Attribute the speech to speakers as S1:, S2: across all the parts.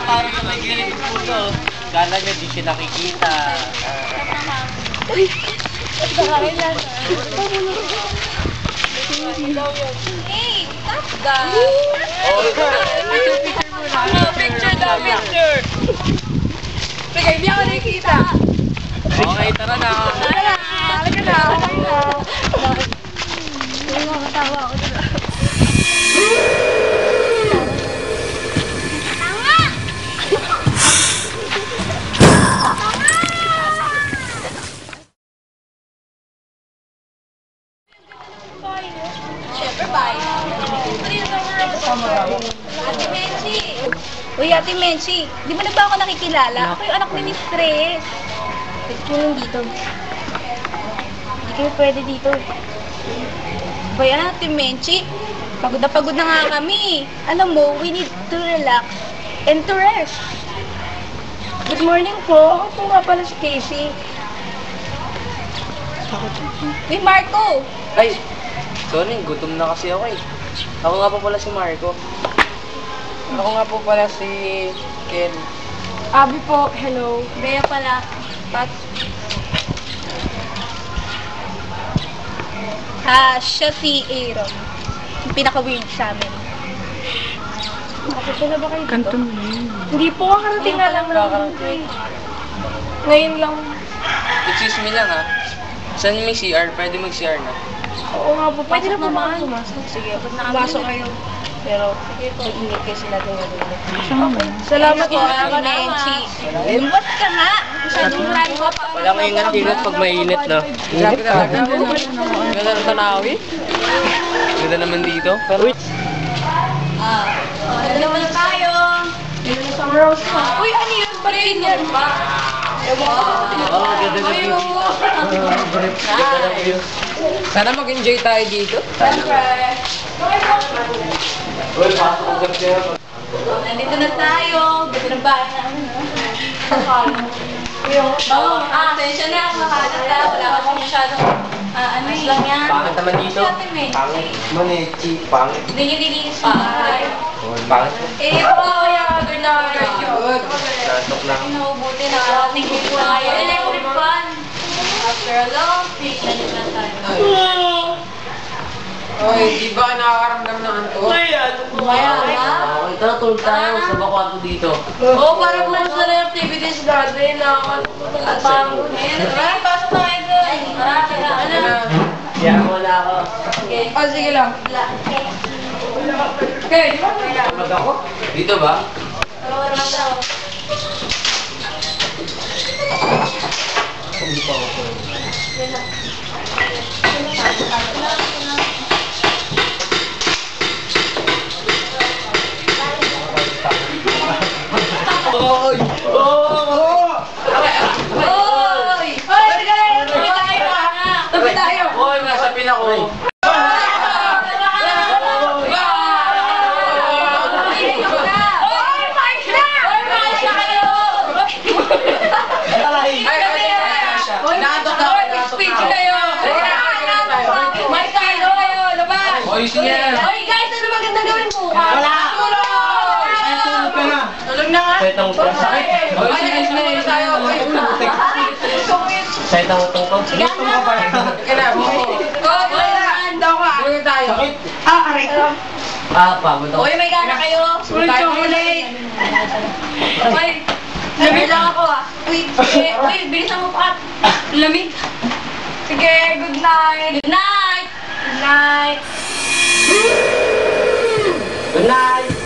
S1: parang sa may gilid ng puso. Kala niya di siya nakikita.
S2: Uy! Nakakailan.
S3: Hey, stop that!
S2: Picture daw, picture! Sige, hindi ako nakikita.
S1: Okay, tara na.
S2: Halika na, okay na.
S3: Ay, nakakatawa ako dito. Tama! Siyempre, bye. Ate Menchi!
S2: Uy, Ate Menchi, di ba na ba ako nakikilala? Ako yung anak ni Miss Tres. Pwede ko lang dito. Hindi kayo pwede dito. Ba yan, Ate Menchi? Pagod na nga kami. Alam mo, we need to relax and to rest. Good morning po. Ako po nga pala si Casey. Uy, Marco!
S1: Ay, sorry, gutom na kasi ako eh. Ako nga po pala si Marco. Ako nga po pala si Ken.
S2: Abi po, hello.
S3: Bea pala.
S2: Pat. Siya si Aaron. Yung pinaka-weird sa amin. Kapit na ba kayo dito? Hindi po, kakarating nga lang
S1: Kakarating.
S2: Ngayon lang.
S1: Excuse me lang ha. Saan may CR? Pwede mag-CR na.
S2: Oo nga po, pwede na po
S3: naman.
S2: pumasok. Sige, pumasok kayo. Pero, mag-ingat kayo sila doon. Salamat po, Ate Menchi. Lumbat ka nga. Masyadong maraming ko pa.
S1: Wala kang ingat-ingat pag mainit, no? Grabe talaga. Ganda ng tanawi. Ganda naman dito. Pero,
S3: Ano naman tayo?
S2: Uy, ano yun? Ba't yan ba?
S1: oh, ganda na view. Ganda na view.
S4: Sana mag-enjoy tayo dito.
S1: Uy, pasok ko kasi.
S3: Nandito na tayo. Dito na ba? Atensya na. Makalat na. Wala ka pa masyadong ano lang yan.
S1: Pangit naman dito. Pangit. Manichi. Pangit.
S3: Hindi nyo dilinis pa.
S1: Pangit.
S3: Eh, ito kaya agad na agad yun.
S1: Nasok lang.
S3: Naubuti na ating po na kayo. Electric fan. After a long week, nandito na tayo.
S4: Oy, di ba nakakaramdam ng anto?
S3: Kaya nga.
S1: Okay, tara, tulog tayo. Sa bakwato dito.
S3: Oo, para po sa na activities gathering na ako. Parang Ay, pasok na kayo doon. Marami na. Ano?
S1: Kaya wala ako.
S3: Okay.
S4: Oh, sige lang.
S3: Okay.
S1: Tulog ako? Dito ba?
S3: Oo, naman daw.
S1: Dito ako. Oy!
S3: Oy! Oy, sige lang. Tabi tayo. Tabi tayo.
S1: Oy, nasa pin ako. Oy, sige.
S3: Oy, guys, ano maganda gawin po? Wala. Tulog na nga.
S1: Sakit ang utong. Sakit. Oy, sige, sige. Sakit ang utong ko. Sige, utong ka pa.
S4: Sige na, buko. Buko tayo.
S1: Sakit.
S2: aray ko.
S1: Pagod ako.
S3: Uy, may gana kayo.
S4: Ulit chocolate.
S3: Uy, lamig lang ako ah. Uy, bilisan mo pa. Lamig.
S2: Sige, good night.
S3: Good night.
S2: Good night.
S1: Good night.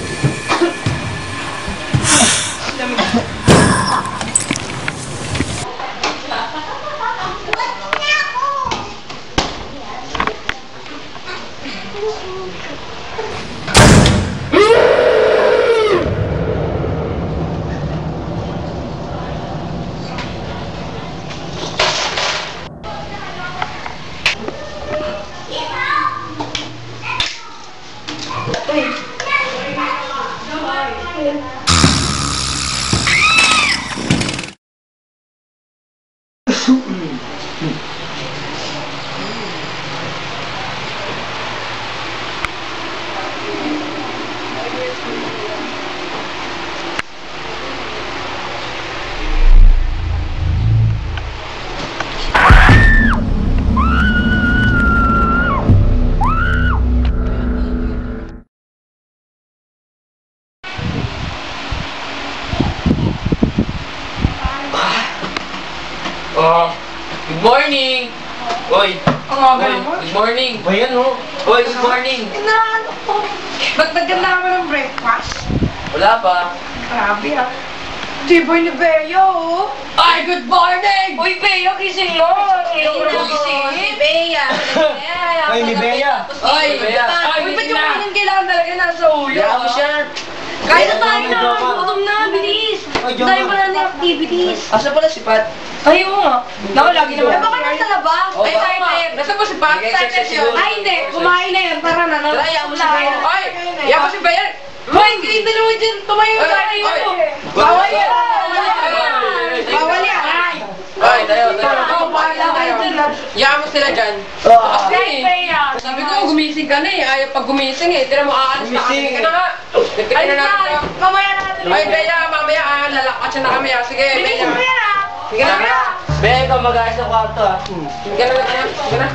S1: Good morning! Oy! Good morning!
S4: Ba yan, oh?
S1: Oy, good morning!
S3: Inaano ko. Ba't naganda ka ng breakfast?
S1: Wala pa.
S3: Grabe ah. Jiboy ni Bea, oh.
S1: Ay, good morning!
S3: Uy, Bea, gising mo.
S2: Si Bea.
S4: Ay, ni Bea.
S1: Ay, Bea!
S3: Uy, ba't yung kanang kailangan talaga nasa ulo?
S1: Kaya mo siya.
S3: Kaya na tayo na. Gutom na, bilis.
S4: Ay,
S3: Tayo pa na ng activities.
S1: Asa pala si Pat?
S3: Ay, oo nga. Naku, lagi naman.
S2: Ay, baka nasa labas.
S1: Oh,
S3: Ay,
S1: baka
S3: tayo
S1: nga.
S3: tayo. Nasa ba si Pat?
S1: Nag-exercise siguro.
S3: Ay, hindi. Kumain na yun. Tara na.
S1: Tara, hayaan mo si Bea.
S3: Ay, hayaan mo si Bea. Hoy, kayo dalawa dyan. Tumayo tayo. Bawal yan. Bawal yan.
S1: Ay, tayo.
S3: Oo, bahala kayo dyan.
S1: Hayaan mo sila dyan.
S3: Kasi, sabi ko, gumising ka na eh. Ayaw pag gumising eh. Tira mo aalis na.
S4: Gumising.
S3: Ka na nga. Ay, na natin. Mamaya na natin. Ay, Bea, mamaya lalakas na kami. Sige, Bea. Sige na, Bea.
S1: Bea, ikaw mag-ayos ng kwarto ah.
S3: Sige na, sige na.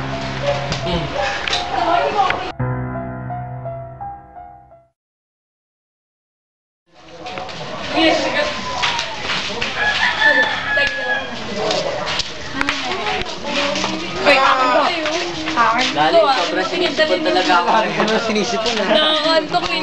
S3: Yes, sige. Ay, akin ba?
S1: Galing, sobrang sinisipon talaga ako.
S4: Ano sinisipon, ha?
S2: Nakakantok eh.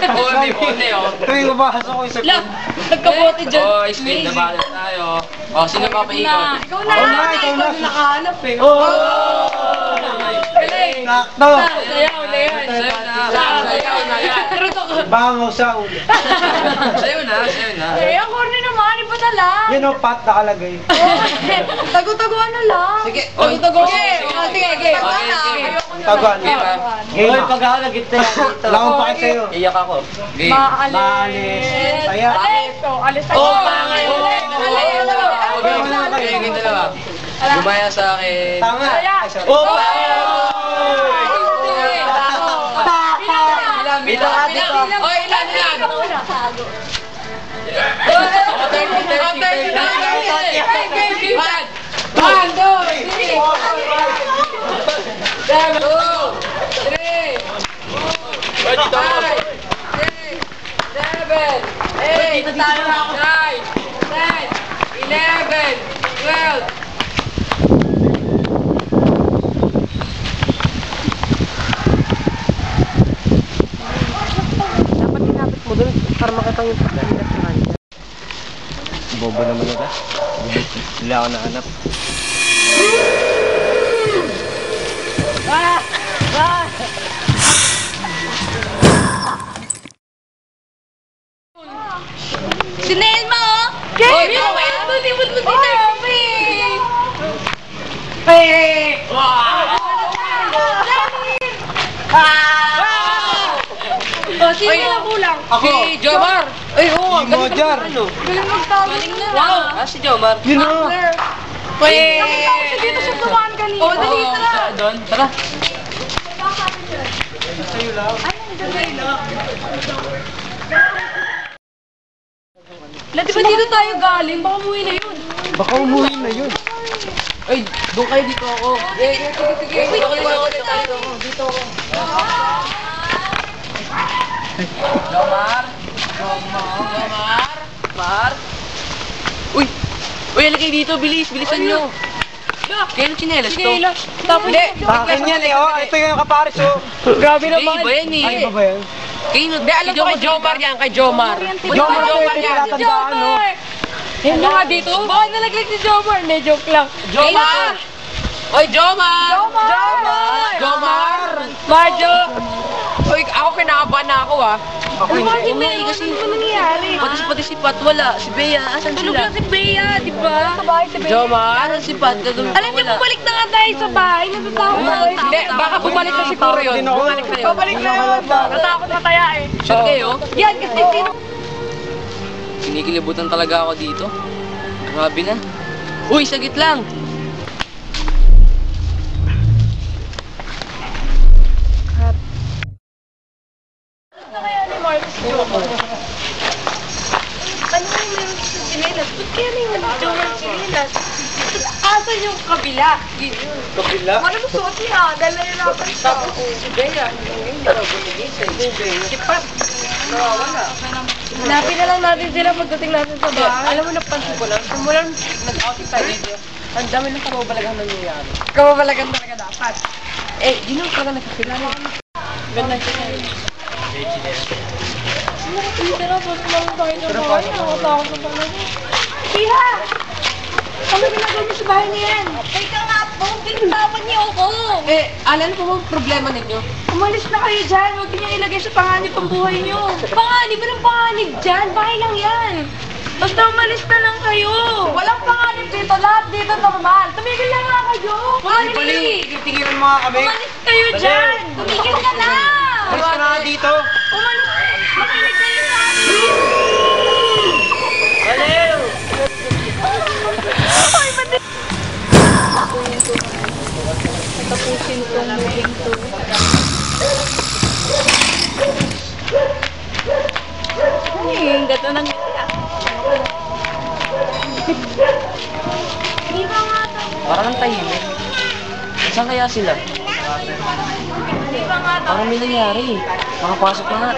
S1: Oo, hindi po, hindi oh.
S4: Tuwing mabahas ako yung
S2: Lang, nagkabote dyan.
S1: Oh, speed na bala tayo. Oh, sino pa paikot?
S2: Ikaw na.
S4: Ikaw na, ikaw na.
S3: Nakahanap eh.
S4: Oh!
S2: Galing.
S4: Sakto!
S2: Sayaw na yan.
S1: Sayaw na yan.
S2: Pero to.
S4: Bangaw sa ulo.
S1: Sayo na, sayo na.
S2: Eh, ang corny naman. Iba na lang.
S4: Yan o, Pat nakalagay.
S2: Tago-taguan na lang.
S1: Sige,
S2: Tago-taguan.
S1: sige.
S2: Sige, sige.
S4: Taguan.
S1: Game ah.
S4: Game
S1: Hoy,
S4: ah.
S1: pag ako nag-gitna dito.
S4: Wala akong pake sa'yo.
S1: Iyak ako. Game.
S4: Maalis. Saya.
S2: Alis. Alis.
S1: Oh,
S2: Alis.
S1: Game dalawa. Gumaya sa akin.
S4: Tanga.
S1: Oh!
S2: Bilang ate ko.
S1: Oy, ilan yan?
S4: Bobo naman ito. Wala ako nahanap.
S2: Si Nelma, oh!
S3: Oy,
S2: Buti, buti, buti.
S3: Oh, sino na kulang?
S4: Ako.
S3: Si Jomar. Ay, oo.
S4: Si Mojar.
S2: Galing magtago na.
S3: Wow.
S1: Ah, si Jomar.
S4: Yun o.
S3: Wait.
S2: Dito siya tumaan kanina.
S3: Oh, dali, tara.
S1: Doon, tara.
S4: Sa'yo lang.
S2: Di ba dito tayo galing? Baka umuwi na yun.
S4: Baka umuwi na yun.
S1: Ay, doon kayo dito ako.
S3: Sige.
S1: Dito ako. Jomar. Jomar. Uy! Uy, halika dito, bilis. Bilisan nyo. Kaya ng chinelas to?
S2: Tapos,
S4: Akin yan eh, oh. Ito yung kapares, oh.
S2: grabe
S1: Kaya iba yan eh.
S4: Ay, iba ba yan?
S1: Kaya
S3: Hindi, alam ko kay Jomar yan, kay Jomar.
S4: Jomar, ito yung palatandaan, no?
S2: Yan nga dito. Baka nalaglag si Jomar. Hindi, joke lang.
S3: Jomar! Oy, Jomar!
S2: Jomar! Marjo!
S3: Oy, ako kinakabahan na ako ah.
S4: Ako
S2: Ano ba si
S4: hindi.
S2: Bea? Ano ba nangyayari?
S1: Pati si Pat, wala. Si Bea, asan
S2: Tulog
S1: sila?
S2: lang si Bea, di ba? Sa bahay si Bea.
S3: Jomar?
S1: Asan si Pat? Gagawin ko
S2: Alam niyo,
S1: wala.
S2: bumalik na nga tayo sa bahay. Natatakot tayo.
S3: Hindi, baka bumalik na siguro yun.
S4: Din ako.
S3: Bumalik na yun.
S2: Babalik na yun. Natakot na tayo eh.
S1: Sure kayo?
S2: Yan, kasi sino?
S1: Sinikilibutan talaga ako dito. Grabe na. Uy, sagit lang.
S2: Ano kaya ni Marcus Jomar? Ano yung meron sa Chinelas? Ba't kaya na yung Jomar Chinelas? Asan yung kabila? Yun.
S4: Kabila.
S2: Ano mo suot niya? Dala yun natin siya.
S3: Si Bea, hindi ba gumigising? Si Pat, nawawala.
S2: Hanapin na lang natin sila pagdating natin sa bahay.
S3: Alam mo, napansin ko lang, simulan nag-outing tayo dito.
S1: Ang dami ng kababalaghan nangyayari.
S3: Kababalagan talaga dapat.
S1: Eh, di naman talaga nagkakilala. Ganda siya.
S2: Tara, basta lang tayo ng bahay. Nakatakot na talaga. Tira! Ano ginagawa niyo sa bahay niya yan? Teka nga po, binitawan niyo ako.
S3: Eh, Alan, ano po bang problema ninyo?
S2: Umalis na kayo dyan. Huwag niyo ilagay sa panganib ang buhay niyo. Panganib? Anong panganib dyan? Bahay lang yan. Basta umalis na lang kayo. Walang panganib dito. Lahat dito normal. Tumigil na nga kayo. Umalis.
S1: Tigilan mo nga kami.
S2: Umalis kayo dyan. Tumigil ka na.
S1: Alis ka na nga dito.
S2: Umalis. Makinig kayo sa amin.
S1: Baliw!
S2: Ay, mati. Tapusin ko ang moving to. Ang gato ng Di ba nga to?
S1: Parang ang tahimik. Saan kaya sila?
S2: Di ba nga to?
S1: Parang may nangyari. Makapasok na nga.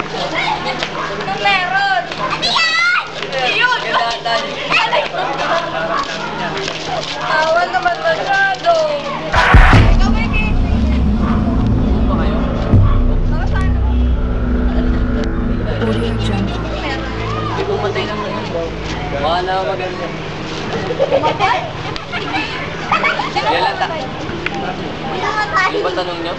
S2: Anong meron? Ano yan? Ayun! Awan naman masyado. Ikaw ba yung
S1: Ba kayo?
S2: Saan?
S1: Hindi pumatay lang naman. Baka na maganda.
S2: Matay? Sino
S1: Kailan ta?
S2: matay? Sino matay?
S1: Ano ba tanong nyo?